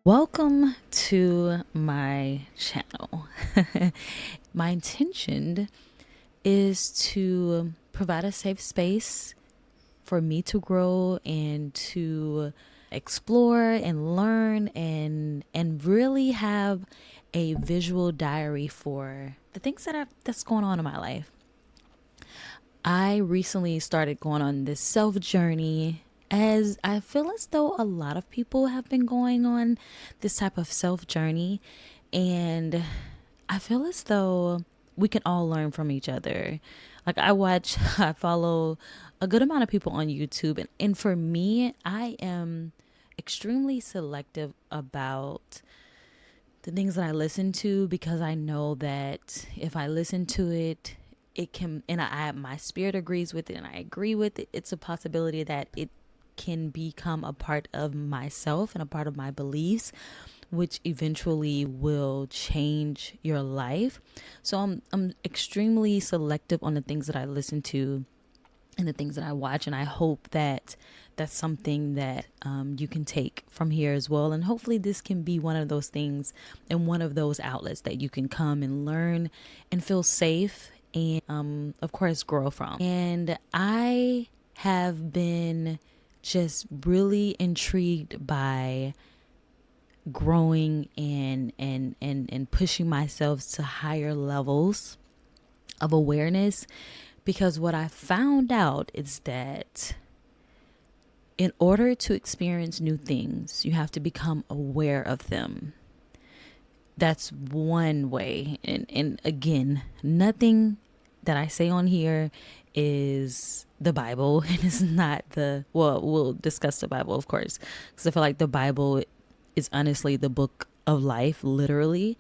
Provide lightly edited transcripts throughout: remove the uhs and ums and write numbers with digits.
Welcome to my channel. My intention is to provide a safe space for me to grow and to explore and learn and really have a visual diary for the things that's going on in my life. I recently started going on this self journey, as I feel as though a lot of people have been going on this type of self journey. And I feel as though we can all learn from each other. I follow a good amount of people on YouTube. And for me, I am extremely selective about the things that I listen to, because I know that if I listen to it, it can, and my spirit agrees with it and I agree with it. It's a possibility that it can become a part of myself and a part of my beliefs, which eventually will change your life. So I'm extremely selective on the things that I listen to and the things that I watch. And I hope that that's something that you can take from here as well. And hopefully, this can be one of those things and one of those outlets that you can come and learn and feel safe and, of course, grow from. And I have been just really intrigued by growing and pushing myself to higher levels of awareness, because what I found out is that in order to experience new things, you have to become aware of them. That's one way. And again, nothing that I say on here is the Bible, and it's not well, we'll discuss the Bible, of course, because I feel like the Bible is honestly the book of life, literally.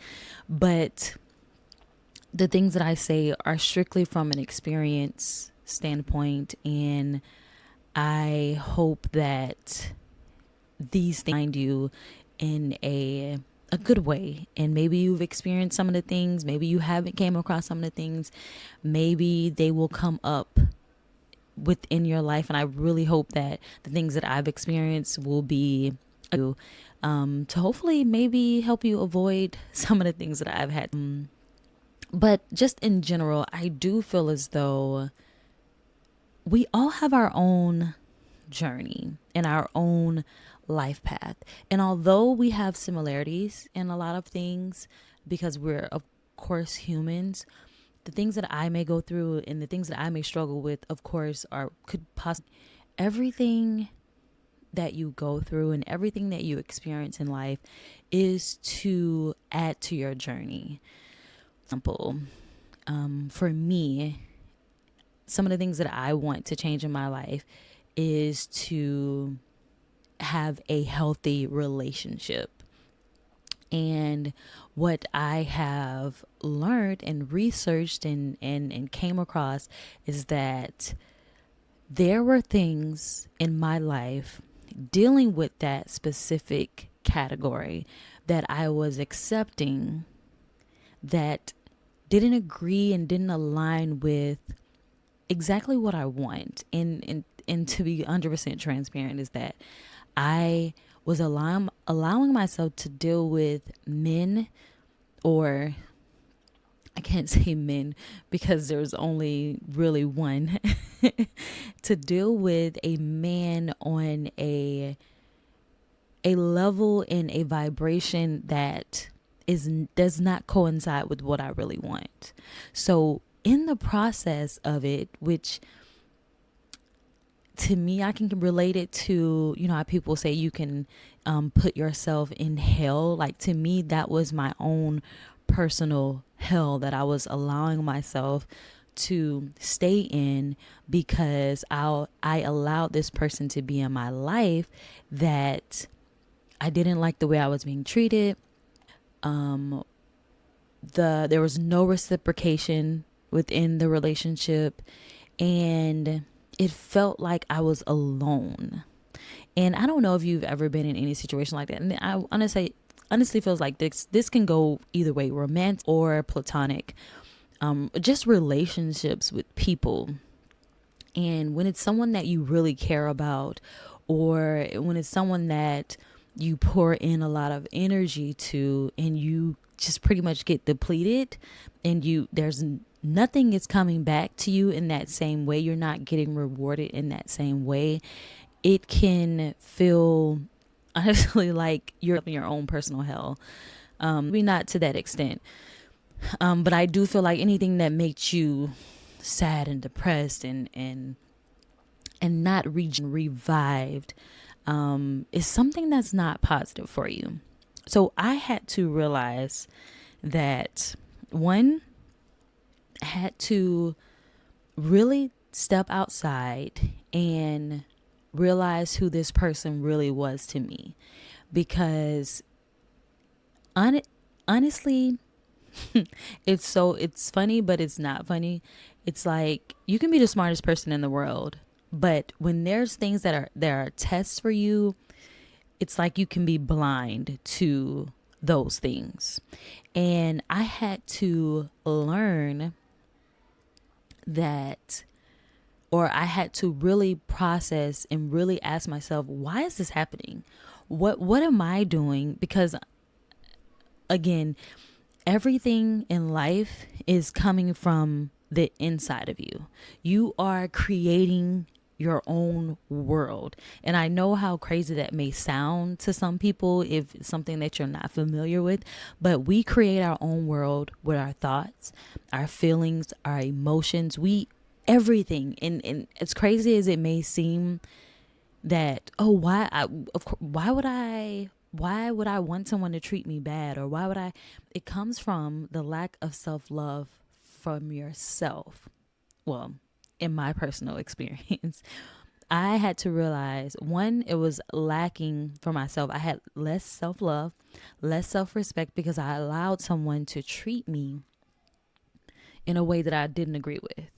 But the things that I say are strictly from an experience standpoint, and I hope that these things find you in a good way. And maybe you've experienced some of the things, maybe you haven't came across some of the things, maybe they will come up within your life. And I really hope that the things that I've experienced will be to hopefully maybe help you avoid some of the things that I've had. But just in general, I do feel as though we all have our own journey and our own life path. And although we have similarities in a lot of things, because we're, of course, humans, the things that I may go through and the things that I may struggle with, of course, could possibly everything that you go through and everything that you experience in life is to add to your journey. Example, for me, some of the things that I want to change in my life is to have a healthy relationship. And what I have learned and researched and came across is that there were things in my life dealing with that specific category that I was accepting that didn't agree and didn't align with exactly what I want. And to be 100% transparent, is that I was allowing myself to deal with men, or I can't say men because there's only really one, to deal with a man on a level and a vibration that does not coincide with what I really want. So in the process of it, which to me, I can relate it to, how people say you can put yourself in hell. Like, to me, that was my own personal hell that I was allowing myself to stay in, because I allowed this person to be in my life that I didn't like the way I was being treated. There was no reciprocation within the relationship, and it felt like I was alone. And I don't know if you've ever been in any situation like that. And I honestly feels like this can go either way, romantic or platonic. Just relationships with people. And when it's someone that you really care about, or when it's someone that you pour in a lot of energy to, and you just pretty much get depleted, and nothing is coming back to you in that same way. You're not getting rewarded in that same way. It can feel honestly like you're in your own personal hell. Maybe not to that extent. But I do feel like anything that makes you sad and depressed and not revived is something that's not positive for you. So I had to realize that one, I had to really step outside and realize who this person really was to me. Because honestly, it's funny, but it's not funny. It's like you can be the smartest person in the world, but when there's things that are tests for you, it's like you can be blind to those things. And I had to learn that, or I had to really process and really ask myself, why is this happening? What am I doing? Because again, everything in life is coming from the inside of you. You are creating your own world. And I know how crazy that may sound to some people if it's something that you're not familiar with, but we create our own world with our thoughts, our feelings, our emotions, everything. And as crazy as it may seem, that why would I want someone to treat me bad, or why would I, it comes from the lack of self-love from yourself. Well, in my personal experience, I had to realize, one, it was lacking for myself. I had less self-love, less self-respect, because I allowed someone to treat me in a way that I didn't agree with.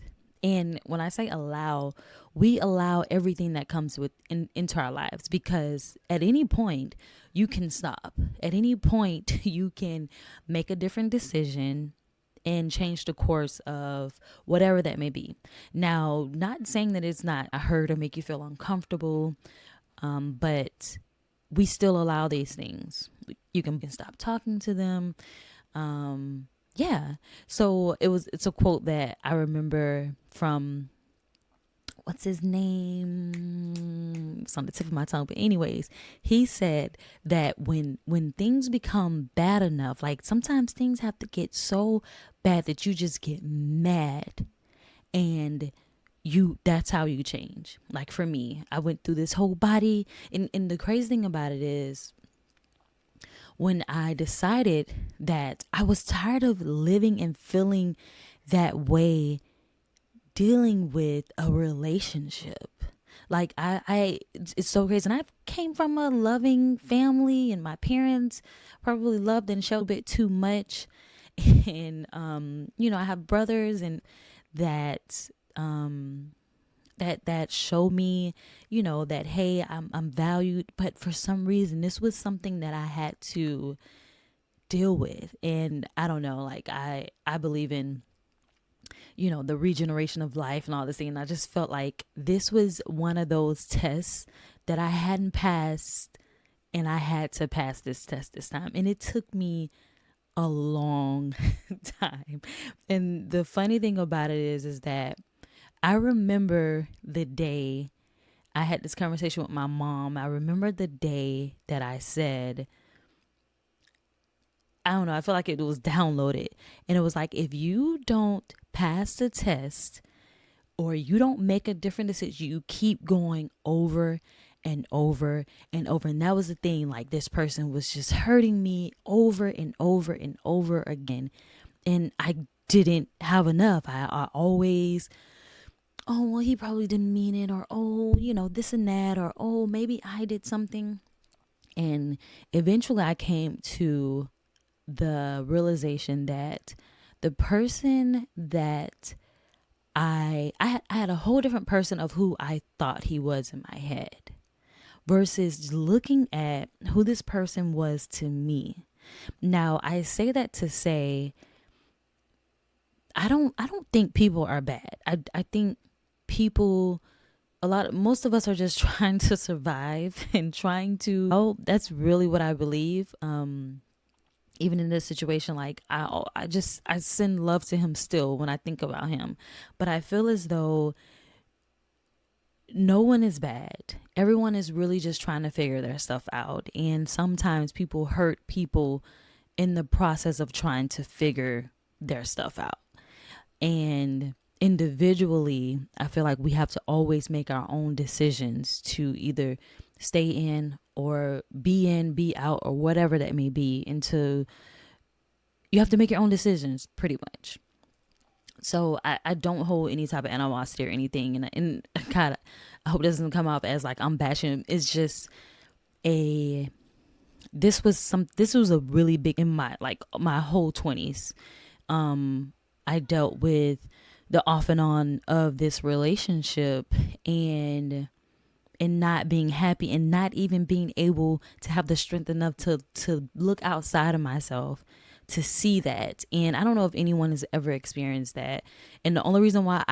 And when I say allow, we allow everything that comes into our lives, because at any point you can stop. At any point you can make a different decision and change the course of whatever that may be. Now, not saying that it's not a hurt or make you feel uncomfortable, but we still allow these things. You can stop talking to them. Yeah. So it's a quote that I remember from, what's his name? It's on the tip of my tongue. But anyways, he said that when things become bad enough, like sometimes things have to get so bad that you just get mad, and that's how you change. Like for me, I went through this whole body, and the crazy thing about it is, when I decided that I was tired of living and feeling that way, dealing with a relationship. Like it's so crazy. And I came from a loving family, and my parents probably loved and showed a bit too much. And, I have brothers, and that, that show me, that, hey, I'm valued. But for some reason, this was something that I had to deal with. And I don't know, like I believe in, the regeneration of life and all this thing. And I just felt like this was one of those tests that I hadn't passed, and I had to pass this test this time. And it took me a long time. And the funny thing about it is that I remember the day I had this conversation with my mom. I remember the day that I said, I don't know, I feel like it was downloaded. And it was like, if you don't pass the test, or you don't make a different decision, you keep going over and over and over. And that was the thing. Like, this person was just hurting me over and over and over again. And I didn't have enough. I always, oh, well, he probably didn't mean it, or, oh, this and that, or, oh, maybe I did something. And eventually I came to the realization that the person that I had a whole different person of who I thought he was in my head, versus looking at who this person was to me. Now, I say that to say, I don't think people are bad. I think people most of us are just trying to survive and trying to, oh, that's really what I believe. Even in this situation, like I send love to him still when I think about him. But I feel as though no one is bad. Everyone is really just trying to figure their stuff out. And sometimes people hurt people in the process of trying to figure their stuff out. And individually, I feel like we have to always make our own decisions to either stay in, be out, or whatever that may be. You have to make your own decisions pretty much. So I don't hold any type of animosity or anything. And God, I hope it doesn't come off as like I'm bashing him. It's just a, this was a really big, in my whole 20s. I dealt with the off and on of this relationship, and not being happy, and not even being able to have the strength enough to look outside of myself to see that. And I don't know if anyone has ever experienced that. And the only reason why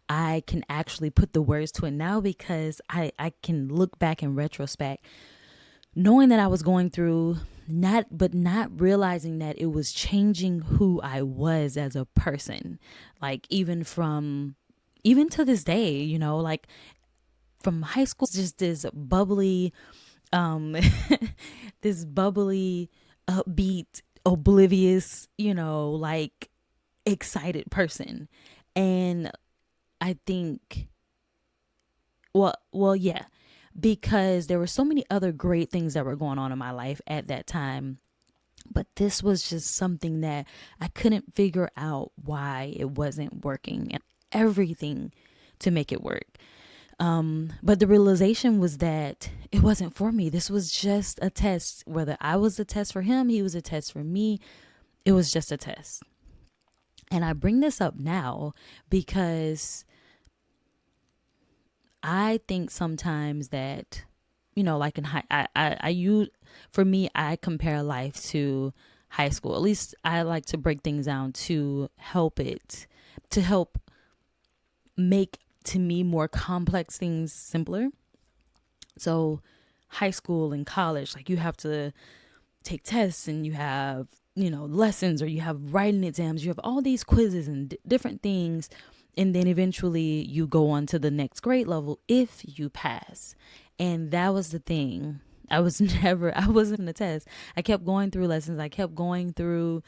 I can actually put the words to it now, because I can look back in retrospect, knowing that I was going through, not realizing that it was changing who I was as a person. Like even to this day, like from high school, just this bubbly, this bubbly, upbeat, oblivious, like excited person. And I think, yeah, because there were so many other great things that were going on in my life at that time. But this was just something that I couldn't figure out why it wasn't working, and everything to make it work. But the realization was that it wasn't for me. This was just a test. Whether I was a test for him, he was a test for me. It was just a test. And I bring this up now because I think sometimes that, like in for me, I compare life to high school. At least I like to break things down to help make, to me, more complex things simpler. So high school and college, like you have to take tests, and you have, lessons, or you have writing exams, you have all these quizzes and different things. And then eventually you go on to the next grade level if you pass. And that was the thing. I wasn't in a test. I kept going through lessons. I kept going through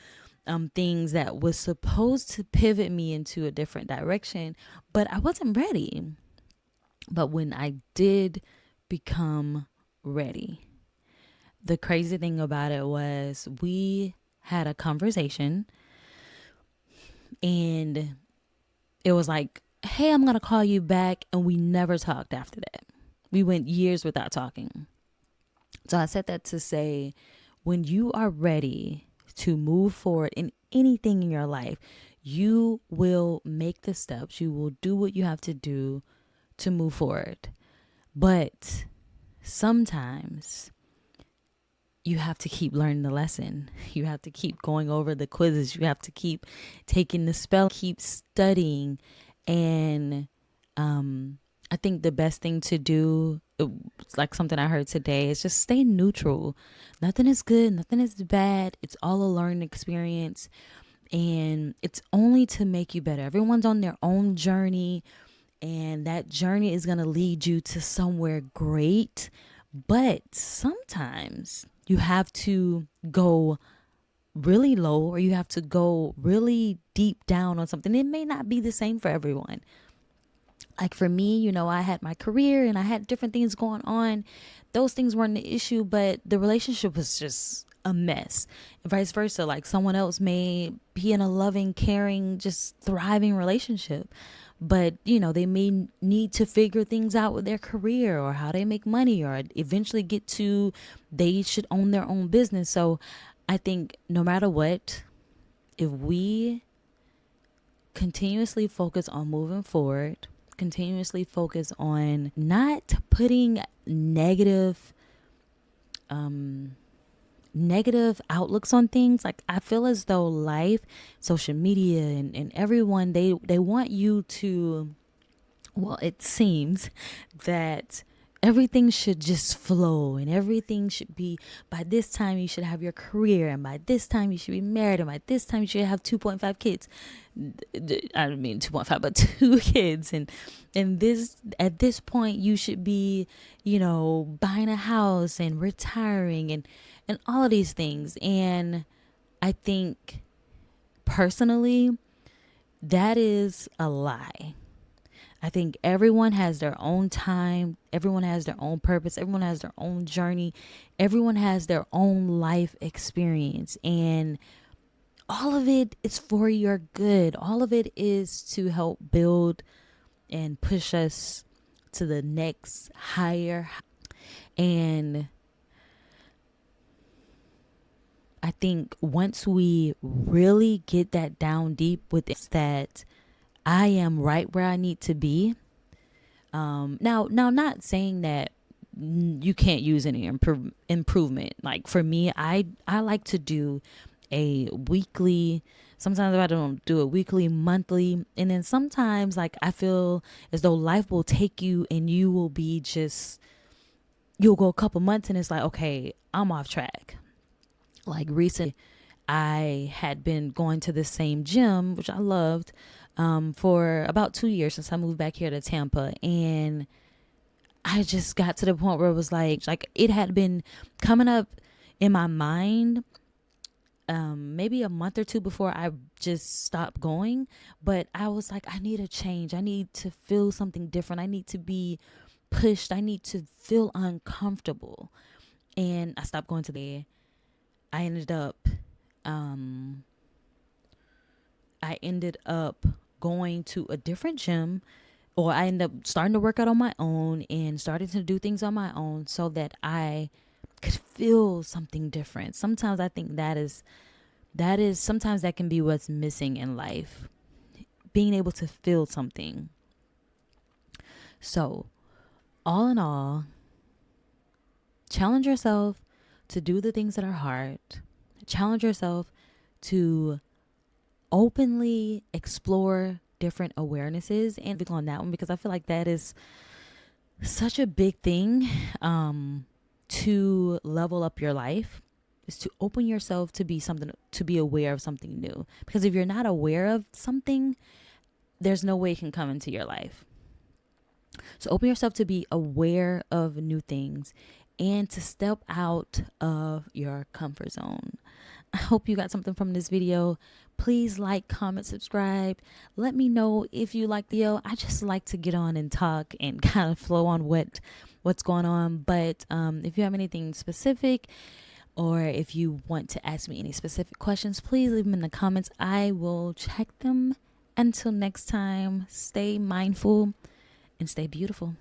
things that was supposed to pivot me into a different direction, but I wasn't ready. But when I did become ready, the crazy thing about it was we had a conversation, and it was like, hey, I'm going to call you back. And we never talked after that. We went years without talking. So I said that to say, when you are ready to move forward in anything in your life, you will make the steps. You will do what you have to do to move forward. But sometimes you have to keep learning the lesson. You have to keep going over the quizzes. You have to keep taking the spell, keep studying. And I think the best thing to do, it's like something I heard today, is just stay neutral. Nothing is good, nothing is bad. It's all a learning experience. And it's only to make you better. Everyone's on their own journey, and that journey is going to lead you to somewhere great. But sometimes you have to go really low, or you have to go really deep down on something. It may not be the same for everyone. Like for me, I had my career and I had different things going on. Those things weren't the issue, but the relationship was just a mess. And vice versa. Like someone else may be in a loving, caring, just thriving relationship, but they may need to figure things out with their career, or how they make money, or eventually get to, they should own their own business. So I think no matter what, if we continuously focus on moving forward, continuously focus on not putting negative negative outlooks on things. Like, I feel as though life, social media, and everyone, they want you to, well, it seems that everything should just flow, and everything should be, by this time you should have your career, and by this time you should be married, and by this time you should have 2.5 kids. I don't mean 2.5, but 2 kids. And this, at this point, you should be, buying a house and retiring, and all of these things. And I think personally, that is a lie. I think everyone has their own time. Everyone has their own purpose. Everyone has their own journey. Everyone has their own life experience. And all of it is for your good. All of it is to help build and push us to the next higher. And I think once we really get that down deep with it, that I am right where I need to be. Now, not saying that you can't use any improvement. Like, for me, I like to do a weekly. Sometimes I don't do a weekly, monthly, and then sometimes, like, I feel as though life will take you, and you will be just, you'll go a couple months, and it's like, okay, I'm off track. Like, recently, I had been going to the same gym, which I loved, for about 2 years since I moved back here to Tampa. And I just got to the point where it was like it had been coming up in my mind, maybe a month or two before I just stopped going. But I was like, I need a change. I need to feel something different. I need to be pushed. I need to feel uncomfortable. And I stopped going to the, I ended up, going to a different gym, or I ended up starting to work out on my own and starting to do things on my own so that I could feel something different. Sometimes I think sometimes that can be what's missing in life. Being able to feel something. So, all in all, challenge yourself to do the things that are hard. Challenge yourself to openly explore different awarenesses, and on that one, because I feel like that is such a big thing, to level up your life, is to open yourself to be aware of something new. Because if you're not aware of something, there's no way it can come into your life. So open yourself to be aware of new things and to step out of your comfort zone. I hope you got something from this video. Please like, comment, subscribe. Let me know if you like the video. I just like to get on and talk and kind of flow on what's going on. But if you have anything specific, or if you want to ask me any specific questions, please leave them in the comments. I will check them. Until next time, stay mindful and stay beautiful.